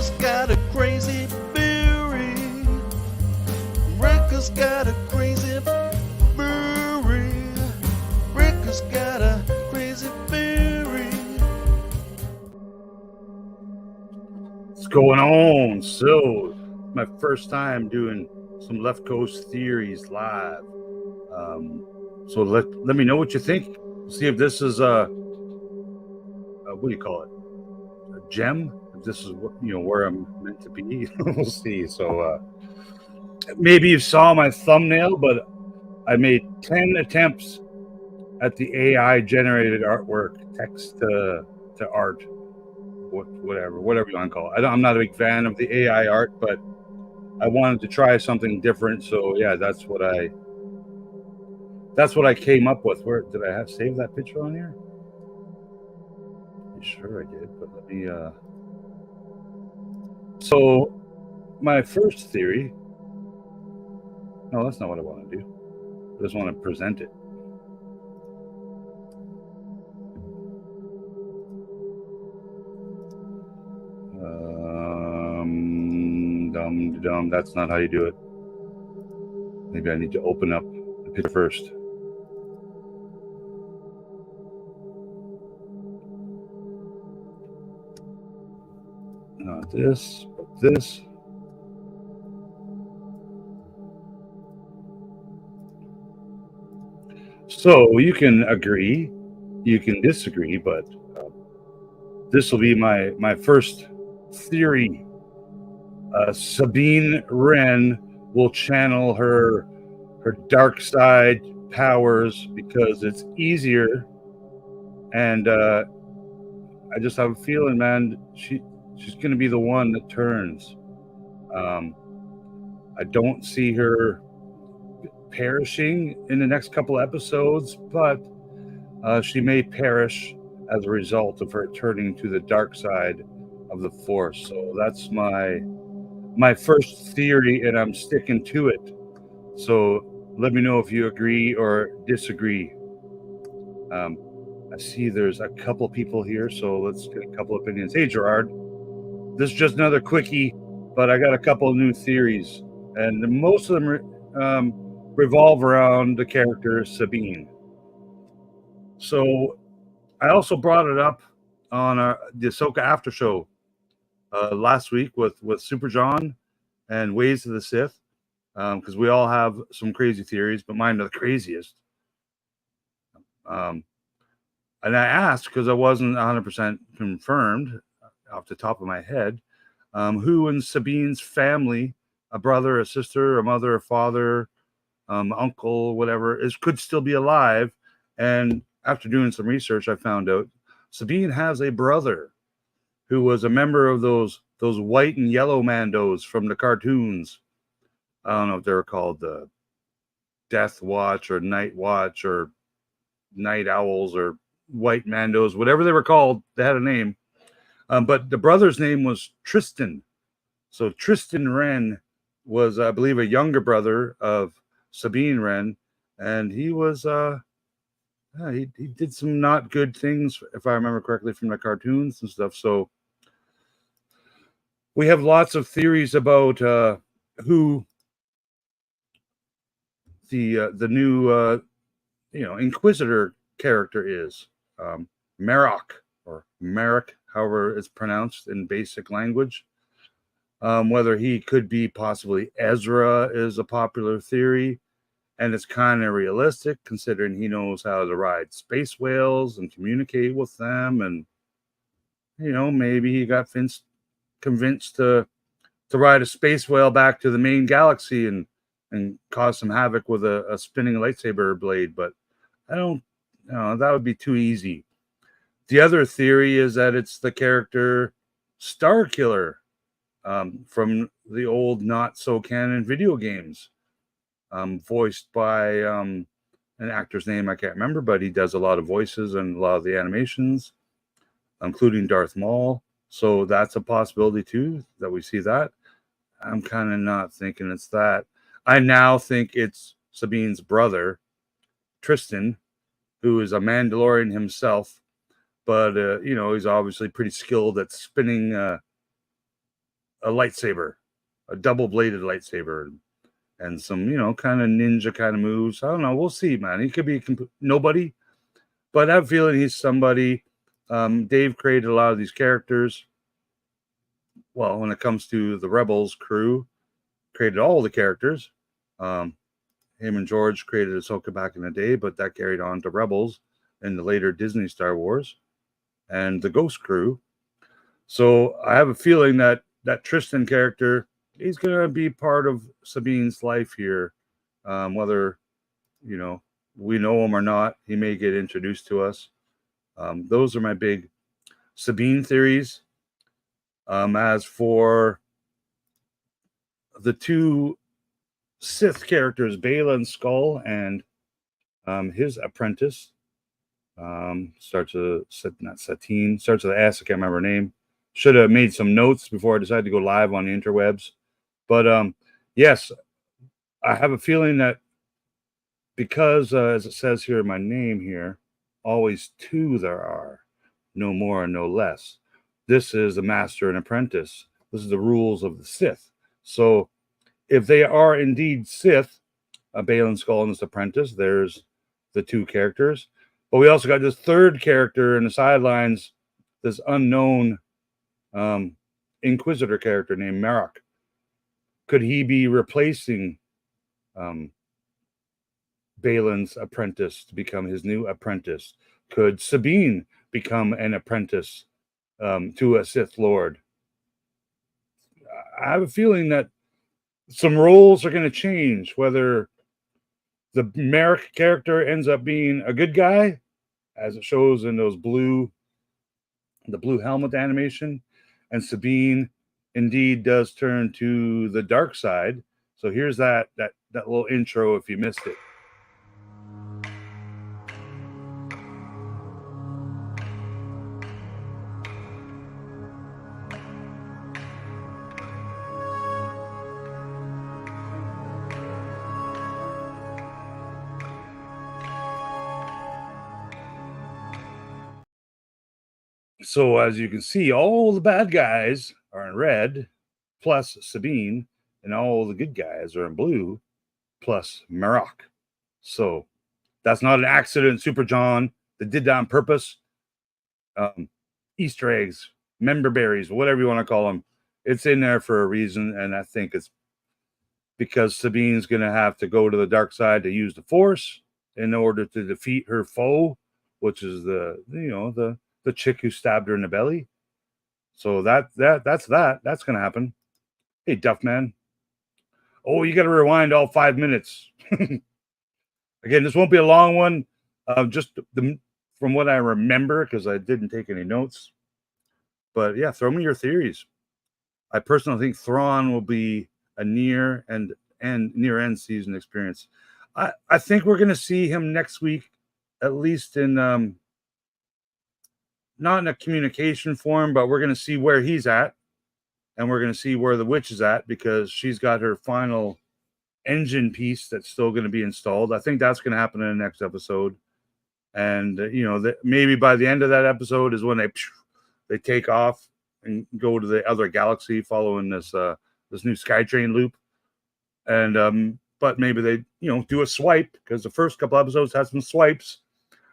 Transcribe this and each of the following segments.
Rick has got a crazy theory. Rick has got a crazy theory. Rick has got a crazy theory. What's going on? So, my first time doing some Left Coast Theories live. So let me know what you think. See if this is a what do you call it? A gem? If this is where I'm meant to be. We'll see. So maybe you saw my thumbnail, but I made 10 attempts at the AI generated artwork, text to art, whatever you want to call it. I'm not a big fan of the AI art, but I wanted to try something different. So yeah, that's what I came up with. Where did I have saved that picture on here? Sure I did, but let me so my first theory, no, that's not what I want to do. I just want to present it. That's not how you do it. Maybe I need to open up the picture first. Not this, but this. So you can agree, you can disagree, but this will be my first theory. Sabine Wren will channel her dark side powers because it's easier, and I just have a feeling, man, she's going to be the one that turns. I don't see her perishing in the next couple episodes, but she may perish as a result of her turning to the dark side of the Force. So that's my first theory, and I'm sticking to it. So let me know if you agree or disagree. I see there's a couple people here, so let's get a couple opinions. Hey, Gerard. This is just another quickie, but I got a couple of new theories, and most of them revolve around the character Sabine. So I also brought it up on the Ahsoka After Show last week with Super John and Ways of the Sith, because we all have some crazy theories, but mine are the craziest. And I asked, because I wasn't 100% confirmed off the top of my head, who in Sabine's family, a brother, a sister, a mother, a father, uncle, whatever, could still be alive. And after doing some research, I found out Sabine has a brother who was a member of those white and yellow Mandos from the cartoons. I don't know if they were called the Death Watch or Night Watch or Night Owls or White Mandos, whatever they were called. They had a name. But the brother's name was Tristan. So Tristan Wren was, I believe, a younger brother of Sabine Wren, and he was he did some not good things, if I remember correctly, from the cartoons and stuff. So we have lots of theories about who the new Inquisitor character is. Marok, or Merrick, however it's pronounced in basic language. Whether he could be possibly Ezra is a popular theory, and it's kind of realistic considering he knows how to ride space whales and communicate with them, and maybe he got convinced to ride a space whale back to the main galaxy and cause some havoc with a spinning lightsaber blade. But I don't know, that would be too easy. The other theory is that it's the character Starkiller from the old not so canon video games, voiced by an actor's name I can't remember, but he does a lot of voices and a lot of the animations, including Darth Maul. So that's a possibility too, that we see that. I'm kind of not thinking it's that. I now think it's Sabine's brother, Tristan, who is a Mandalorian himself, but he's obviously pretty skilled at spinning a lightsaber, a double-bladed lightsaber, and some, kind of ninja kind of moves. I don't know. We'll see, man. He could be nobody, but I have a feeling he's somebody. Dave created a lot of these characters. Well, when it comes to the Rebels crew, created all the characters. Him and George created Ahsoka back in the day, but that carried on to Rebels in the later Disney Star Wars and the Ghost crew. So I have a feeling that Tristan character, he's going to be part of Sabine's life here. Whether, we know him or not, he may get introduced to us. Those are my big Sabine theories. As for the two Sith characters, Baylan Skull and his apprentice, starts with Satine, starts with S. I can't remember her name. Should have made some notes before I decided to go live on the interwebs. But yes, I have a feeling that because, as it says here in my name here, always two there are, no more and no less. This is the master and apprentice. This is the rules of the Sith. So if they are indeed Sith, Baylan Skull and his apprentice, there's the two characters. But we also got this third character in the sidelines, this unknown Inquisitor character named Marok. Could he be replacing Baylan's apprentice to become his new apprentice? Could Sabine become an apprentice to a Sith Lord? I have a feeling that some roles are going to change, whether the Marok character ends up being a good guy, as it shows in the blue helmet animation, and Sabine indeed does turn to the dark side. So here's that little intro if you missed it. So as you can see, all the bad guys are in red, plus Sabine, and all the good guys are in blue, plus Marok. So that's not an accident, Super John. They did that on purpose. Easter eggs, member berries, whatever you want to call them. It's in there for a reason, and I think it's because Sabine's going to have to go to the dark side to use the Force in order to defeat her foe, which is the chick who stabbed her in the belly. So that's going to happen. Hey, Duffman. Oh, you got to rewind all 5 minutes. Again, this won't be a long one. Just from what I remember, because I didn't take any notes. But yeah, throw me your theories. I personally think Thrawn will be a near end season experience. I think we're going to see him next week, at least in not in a communication form, but we're going to see where he's at, and we're going to see where the witch is at, because she's got her final engine piece that's still going to be installed. I think that's going to happen in the next episode, and maybe by the end of that episode is when they take off and go to the other galaxy, following this new SkyTrain loop, and but maybe they do a swipe, because the first couple episodes had some swipes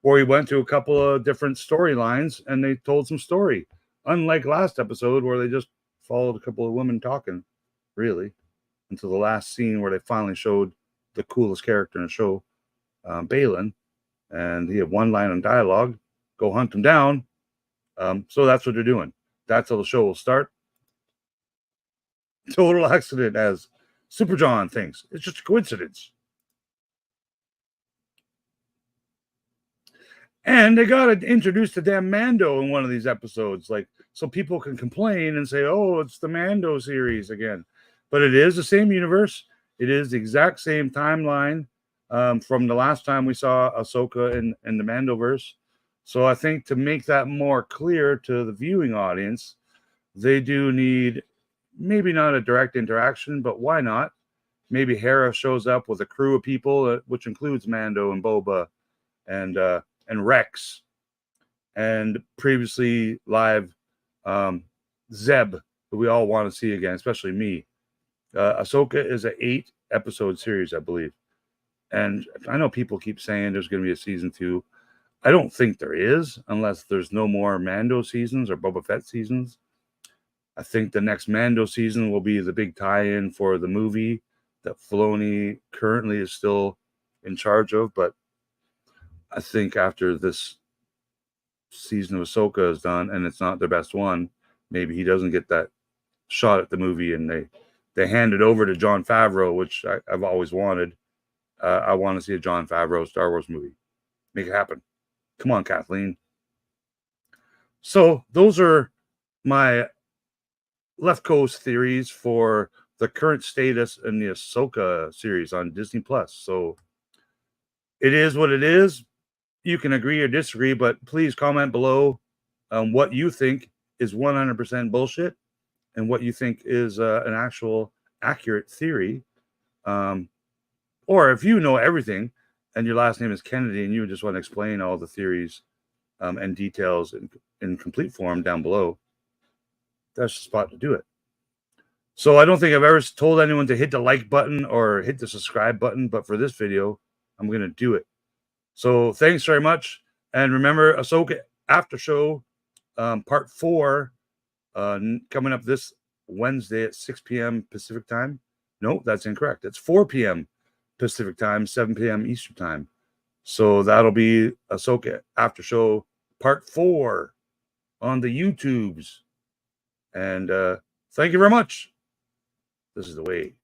where he went to a couple of different storylines and they told some story, unlike last episode where they just followed a couple of women talking, really, until the last scene where they finally showed the coolest character in the show, Baylan, and he had one line of dialogue: "Go hunt him down." So that's what they're doing. That's how the show will start. Total accident, as Super John thinks. It's just a coincidence. And they got to introduce the damn Mando in one of these episodes, so people can complain and say, "Oh, it's the Mando series again." But it is the same universe. It is the exact same timeline from the last time we saw Ahsoka in the Mandoverse. So I think to make that more clear to the viewing audience, they do need maybe not a direct interaction, but why not? Maybe Hera shows up with a crew of people, which includes Mando and Boba and Rex, and previously live Zeb, that we all want to see again, especially me. Ahsoka is an 8-episode series, I believe. And I know people keep saying there's going to be a season 2. I don't think there is, unless there's no more Mando seasons or Boba Fett seasons. I think the next Mando season will be the big tie-in for the movie that Filoni currently is still in charge of. But I think after this season of Ahsoka is done, and it's not their best one, maybe he doesn't get that shot at the movie, and they hand it over to Jon Favreau, which I've always wanted. I want to see a Jon Favreau Star Wars movie. Make it happen. Come on, Kathleen. So those are my left coast theories for the current status in the Ahsoka series on Disney Plus. So it is what it is. You can agree or disagree, but please comment below what you think is 100% bullshit and what you think is an actual accurate theory. Or if you know everything and your last name is Kennedy and you just want to explain all the theories and details in complete form down below, that's the spot to do it. So I don't think I've ever told anyone to hit the like button or hit the subscribe button, but for this video, I'm going to do it. So thanks very much. And remember, Ahsoka After Show Part 4 coming up this Wednesday at 6 p.m. Pacific Time. No, that's incorrect. It's 4 p.m. Pacific Time, 7 p.m. Eastern Time. So that'll be Ahsoka After Show Part 4 on the YouTubes. And thank you very much. This is the way.